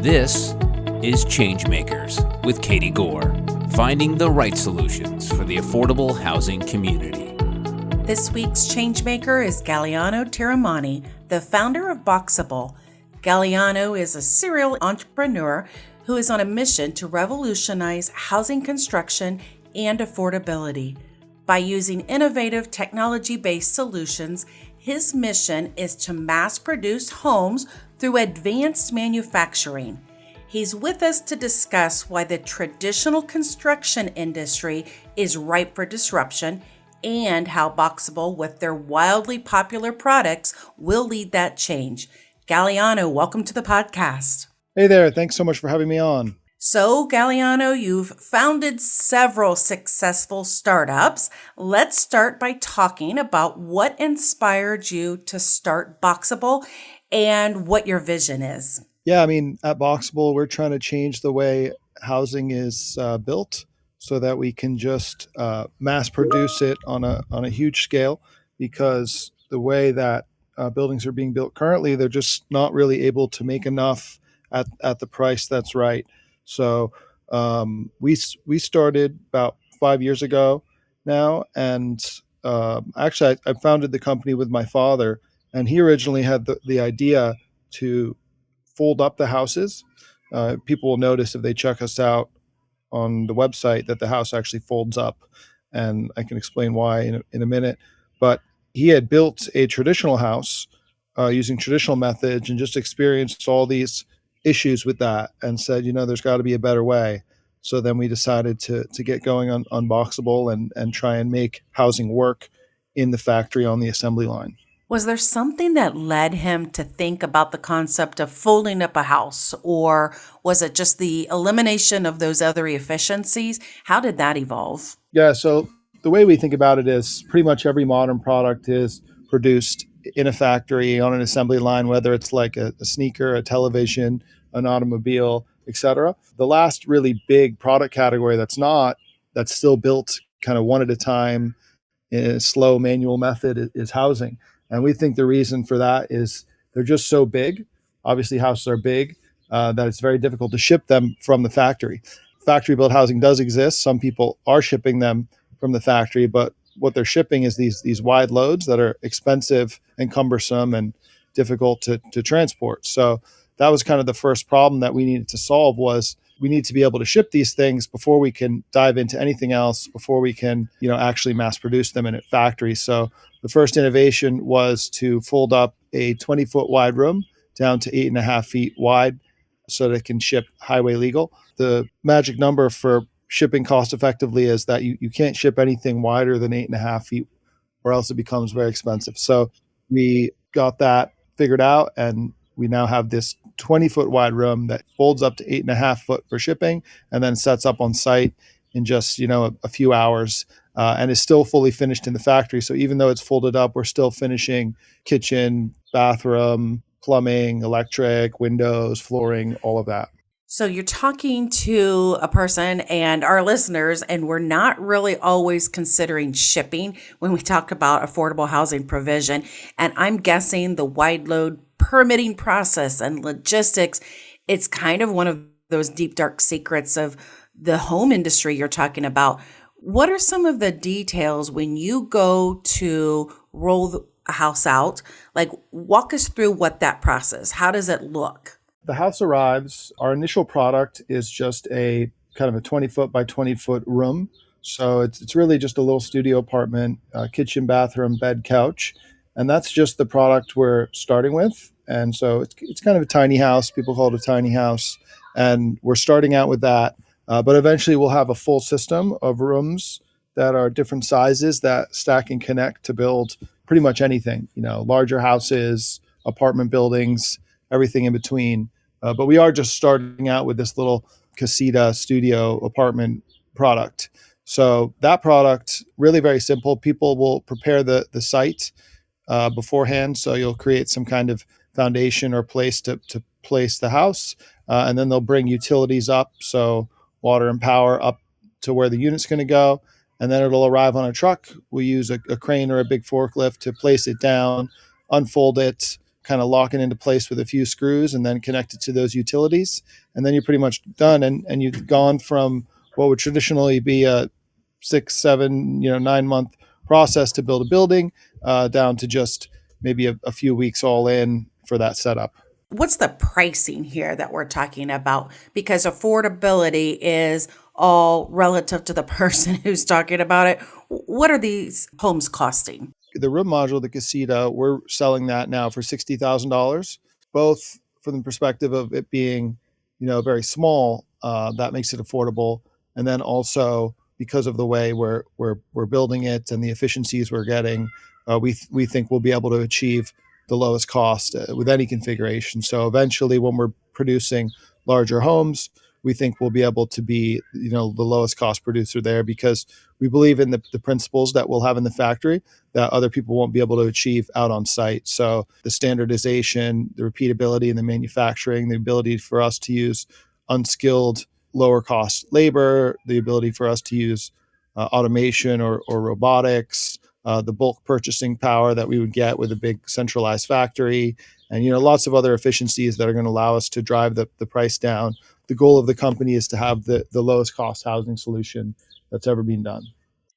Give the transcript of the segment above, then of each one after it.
This is ChangeMakers with Katie Gore, finding the right solutions for the affordable housing community. This week's ChangeMaker is Galiano Tiramani, the founder of Boxabl. Galiano is a serial entrepreneur who is on a mission to revolutionize housing construction and affordability. By using innovative technology-based solutions, his mission is to mass-produce homes through advanced manufacturing. He's with us to discuss why the traditional construction industry is ripe for disruption and how Boxabl, with their wildly popular products, will lead that change. Galiano, welcome to the podcast. Hey there. Thanks so much for having me on. So, Galiano, you've founded several successful startups. Let's start by talking about what inspired you to start Boxabl and what your vision is. Yeah, at Boxabl, we're trying to change the way housing is built so that we can just mass produce it on a huge scale, because the way that buildings are being built currently, they're just not really able to make enough at the price that's right. So we started about 5 years ago now, and actually I founded the company with my father, and he originally had the idea to fold up the houses. People will notice if they check us out on the website that the house actually folds up, and I can explain why in a minute. But he had built a traditional house using traditional methods and just experienced all these issues with that and said, there's got to be a better way. So then we decided to get going on Boxabl and try and make housing work in the factory on the assembly line. Was there something that led him to think about the concept of folding up a house, or was it just the elimination of those other efficiencies? How did that evolve? Yeah, so the way we think about it is pretty much every modern product is produced in a factory on an assembly line, whether it's like a sneaker, a television, an automobile, etc. The last really big product category that's still built kind of one at a time in a slow manual method is housing. And we think the reason for that is they're just so big. Obviously, houses are big, that it's very difficult to ship them from the factory. Factory built housing does exist. Some people are shipping them from the factory, but what they're shipping is these wide loads that are expensive and cumbersome and difficult to transport. So that was kind of the first problem that we needed to solve, was we need to be able to ship these things before we can dive into anything else, before we can, actually mass produce them in a factory. So the first innovation was to fold up a 20-foot wide room down to 8.5 feet wide so that it can ship highway legal. The magic number for shipping cost effectively is that you can't ship anything wider than 8.5 feet, or else it becomes very expensive. So we got that figured out, and we now have this 20-foot wide room that folds up to 8.5 foot for shipping, and then sets up on site in just a few hours, and is still fully finished in the factory. So even though it's folded up, we're still finishing kitchen, bathroom, plumbing, electric, windows, flooring, all of that. So you're talking to a person and our listeners, and we're not really always considering shipping when we talk about affordable housing provision. And I'm guessing the wide load permitting process and logistics, it's kind of one of those deep, dark secrets of the home industry you're talking about. What are some of the details when you go to roll a house out? Like, walk us through what that process, how does it look? The house arrives. Our initial product is just a kind of a 20-foot by 20-foot room. So it's really just a little studio apartment, kitchen, bathroom, bed, couch. And that's just the product we're starting with. And so it's kind of a tiny house. People call it a tiny house. And we're starting out with that. But eventually we'll have a full system of rooms that are different sizes that stack and connect to build pretty much anything, larger houses, apartment buildings, everything in between. But we are just starting out with this little casita studio apartment product. So that product, really very simple. People will prepare the site beforehand. So you'll create some kind of foundation or place to place the house. And then they'll bring utilities up. So water and power up to where the unit's going to go. And then it'll arrive on a truck. We use a crane or a big forklift to place it down, unfold it, kind of lock it into place with a few screws and then connect it to those utilities. And then you're pretty much done. And you've gone from what would traditionally be a 6, 7, 9 month process to build a building down to just maybe a few weeks all in for that setup. What's the pricing here that we're talking about? Because affordability is all relative to the person who's talking about it. What are these homes costing? The room module, the casita, we're selling that now for $60,000, both from the perspective of it being, very small, that makes it affordable, and then also because of the way we're building it and the efficiencies we're getting, we think we'll be able to achieve the lowest cost with any configuration. So eventually, when we're producing larger homes, we think we'll be able to be, the lowest cost producer there because we believe in the principles that we'll have in the factory that other people won't be able to achieve out on site. So the standardization, the repeatability in the manufacturing, the ability for us to use unskilled, lower cost labor, the ability for us to use automation or robotics, the bulk purchasing power that we would get with a big centralized factory, and lots of other efficiencies that are going to allow us to drive the price down. The goal of the company is to have the lowest cost housing solution that's ever been done.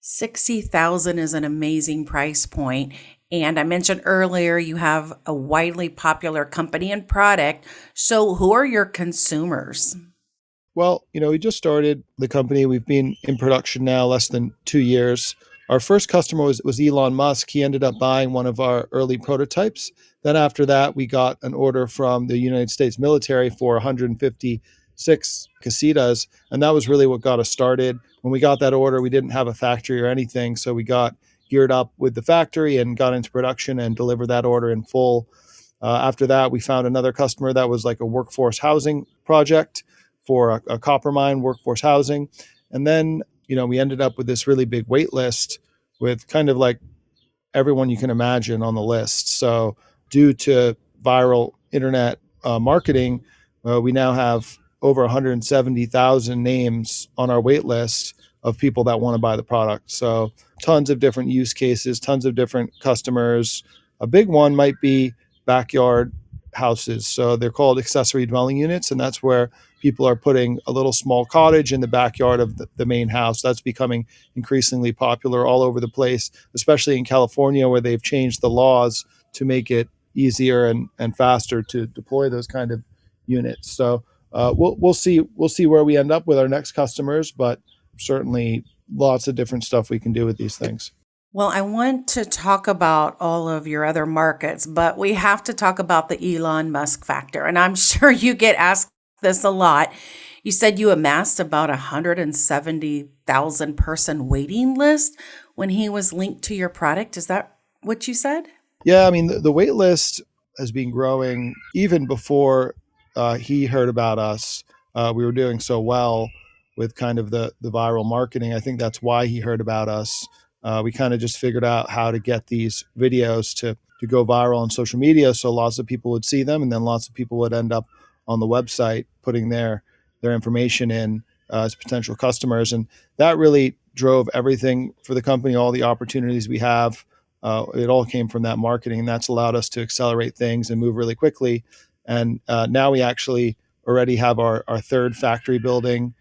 60,000 is an amazing price point. And I mentioned earlier you have a widely popular company and product. So who are your consumers? Well, we just started the company. We've been in production now less than 2 years. Our first customer was Elon Musk. He ended up buying one of our early prototypes. Then after that, we got an order from the United States military for 156 casitas. And that was really what got us started. When we got that order, we didn't have a factory or anything. So we got geared up with the factory and got into production and delivered that order in full. After that, we found another customer that was like a workforce housing project for a copper mine, workforce housing. And then, we ended up with this really big wait list with kind of like everyone you can imagine on the list. So due to viral internet marketing, we now have over 170,000 names on our wait list of people that want to buy the product. So tons of different use cases, tons of different customers. A big one might be backyard houses. So they're called accessory dwelling units, and that's where people are putting a little small cottage in the backyard of the main house. That's becoming increasingly popular all over the place, especially in California, where they've changed the laws to make it easier and faster to deploy those kind of units. So we'll see where we end up with our next customers, but certainly lots of different stuff we can do with these things. Well, I want to talk about all of your other markets, but we have to talk about the Elon Musk factor. And I'm sure you get asked this a lot. You said you amassed about 170,000 person waiting list when he was linked to your product. Is that what you said? Yeah, I mean, the wait list has been growing even before he heard about us. We were doing so well with kind of the viral marketing. I think that's why he heard about us. We kind of just figured out how to get these videos to go viral on social media, so lots of people would see them, and then lots of people would end up on the website putting their information in as potential customers. And that really drove everything for the company, all the opportunities we have. It all came from that marketing, and that's allowed us to accelerate things and move really quickly. And now we actually already have our third factory building.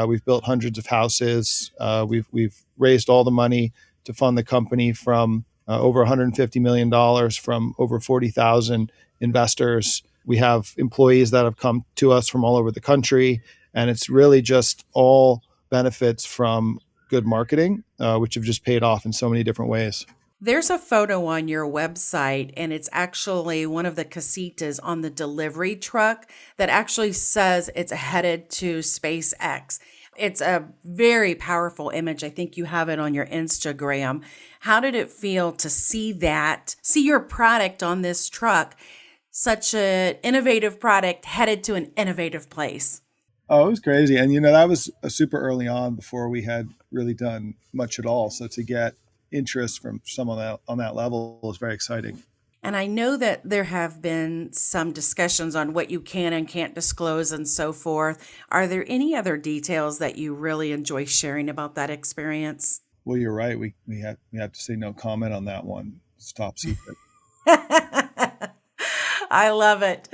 We've built hundreds of houses. We've raised all the money to fund the company from over $150 million from over 40,000 investors. We have employees that have come to us from all over the country, and it's really just all benefits from good marketing, which have just paid off in so many different ways. There's a photo on your website, and it's actually one of the casitas on the delivery truck that actually says it's headed to SpaceX. It's a very powerful image. I think you have it on your Instagram. How did it feel to see your product on this truck, such an innovative product headed to an innovative place? Oh, it was crazy. And, that was super early on before we had really done much at all. So to get interest from someone on that level is very exciting. And I know that there have been some discussions on what you can and can't disclose and so forth. Are there any other details that you really enjoy sharing about that experience? Well, you're right. We have to say no comment on that one. It's top secret. I love it.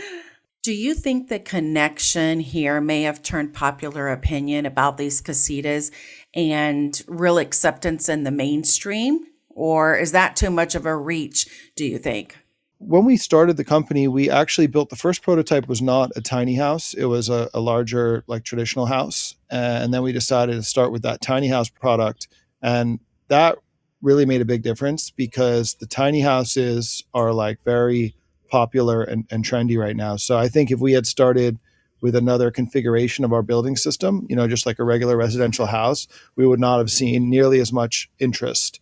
Do you think the connection here may have turned popular opinion about these casitas and real acceptance in the mainstream? Or is that too much of a reach, do you think? When we started the company, we actually built the first prototype was not a tiny house. It was a larger, like traditional house. And then we decided to start with that tiny house product. And that really made a big difference because the tiny houses are like very popular and trendy right now. So I think if we had started with another configuration of our building system, just like a regular residential house, we would not have seen nearly as much interest.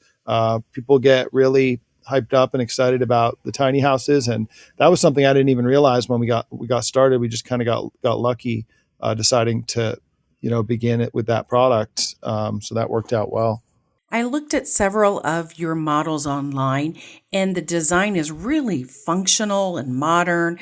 People get really hyped up and excited about the tiny houses, and that was something I didn't even realize when we got started. We just kind of got lucky, deciding to begin it with that product. So that worked out well. I looked at several of your models online, and the design is really functional and modern.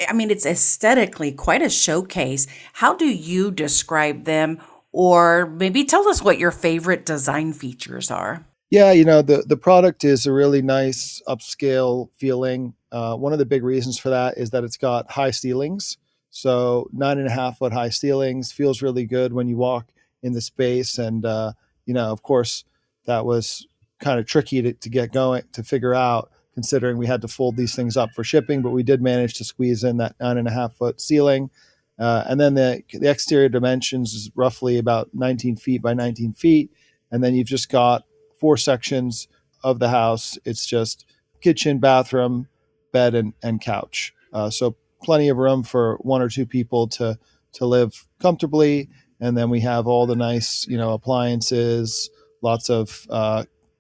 I mean, it's aesthetically quite a showcase. How do you describe them? Or maybe tell us what your favorite design features are. Yeah, the product is a really nice upscale feeling. One of the big reasons for that is that it's got high ceilings. So 9.5 foot high ceilings feels really good when you walk in the space. And, of course, that was kind of tricky to get going, to figure out, considering we had to fold these things up for shipping, but we did manage to squeeze in that 9.5 foot ceiling. And then the exterior dimensions is roughly about 19 feet by 19 feet. And then you've just got 4 sections of the house. It's just kitchen, bathroom, bed, and couch. So plenty of room for 1 or 2 people to live comfortably. And then we have all the nice, appliances, lots of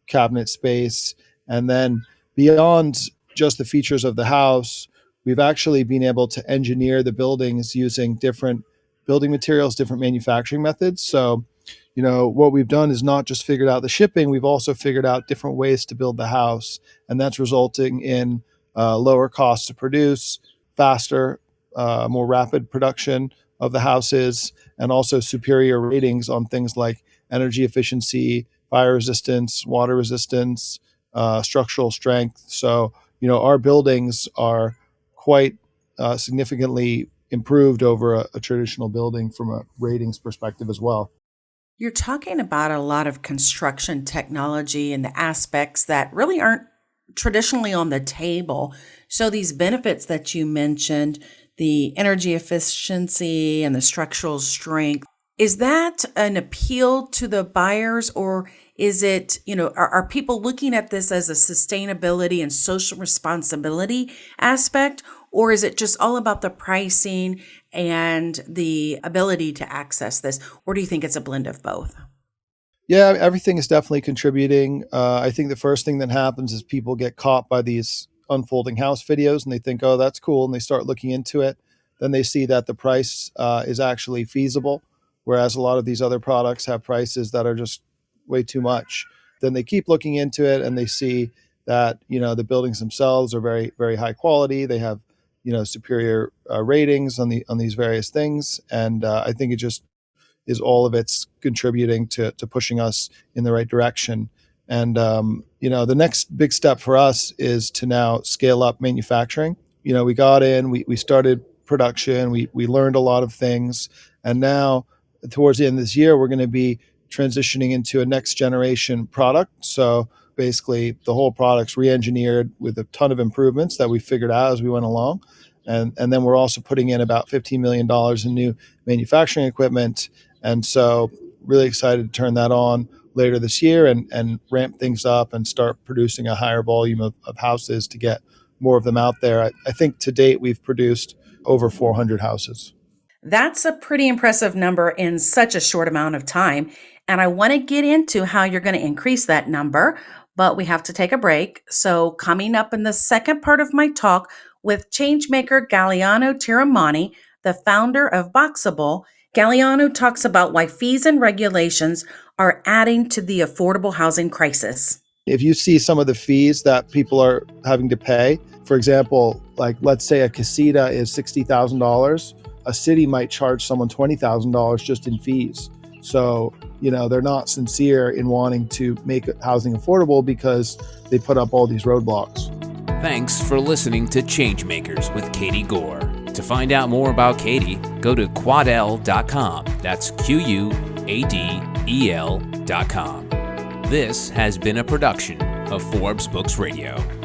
cabinet space. And then beyond just the features of the house, we've actually been able to engineer the buildings using different building materials, different manufacturing methods. So what we've done is not just figured out the shipping, we've also figured out different ways to build the house. And that's resulting in lower costs to produce, faster, more rapid production of the houses, and also superior ratings on things like energy efficiency, fire resistance, water resistance, structural strength. So, our buildings are quite significantly improved over a traditional building from a ratings perspective as well. You're talking about a lot of construction technology and the aspects that really aren't traditionally on the table. So, these benefits that you mentioned, the energy efficiency and the structural strength, is that an appeal to the buyers, or is it, are people looking at this as a sustainability and social responsibility aspect, or is it just all about the pricing and the ability to access this? Or do you think it's a blend of both? Yeah, everything is definitely contributing. I think the first thing that happens is people get caught by these unfolding house videos and they think, oh, that's cool. And they start looking into it. Then they see that the price is actually feasible, whereas a lot of these other products have prices that are just way too much. Then they keep looking into it and they see that, the buildings themselves are very, very high quality. They have, superior ratings on these various things. And I think it just is all of it's contributing to pushing us in the right direction. And, the next big step for us is to now scale up manufacturing. We got in, we started production, we learned a lot of things. And now towards the end of this year, we're going to be transitioning into a next generation product. So basically the whole product's re-engineered with a ton of improvements that we figured out as we went along. And then we're also putting in about $15 million in new manufacturing equipment. And so really excited to turn that on later this year and ramp things up and start producing a higher volume of houses to get more of them out there. I think to date, we've produced over 400 houses. That's a pretty impressive number in such a short amount of time. And I want to get into how you're going to increase that number, but we have to take a break. So, coming up in the second part of my talk with ChangeMaker Galiano Tiramani, the founder of Boxabl, Galiano talks about why fees and regulations are adding to the affordable housing crisis. If you see some of the fees that people are having to pay, for example, like let's say a casita is $60,000, a city might charge someone $20,000 just in fees. So, they're not sincere in wanting to make housing affordable because they put up all these roadblocks. Thanks for listening to Changemakers with Katie Gore. To find out more about Katie, go to quadel.com. That's QUADEL.com. This has been a production of Forbes Books Radio.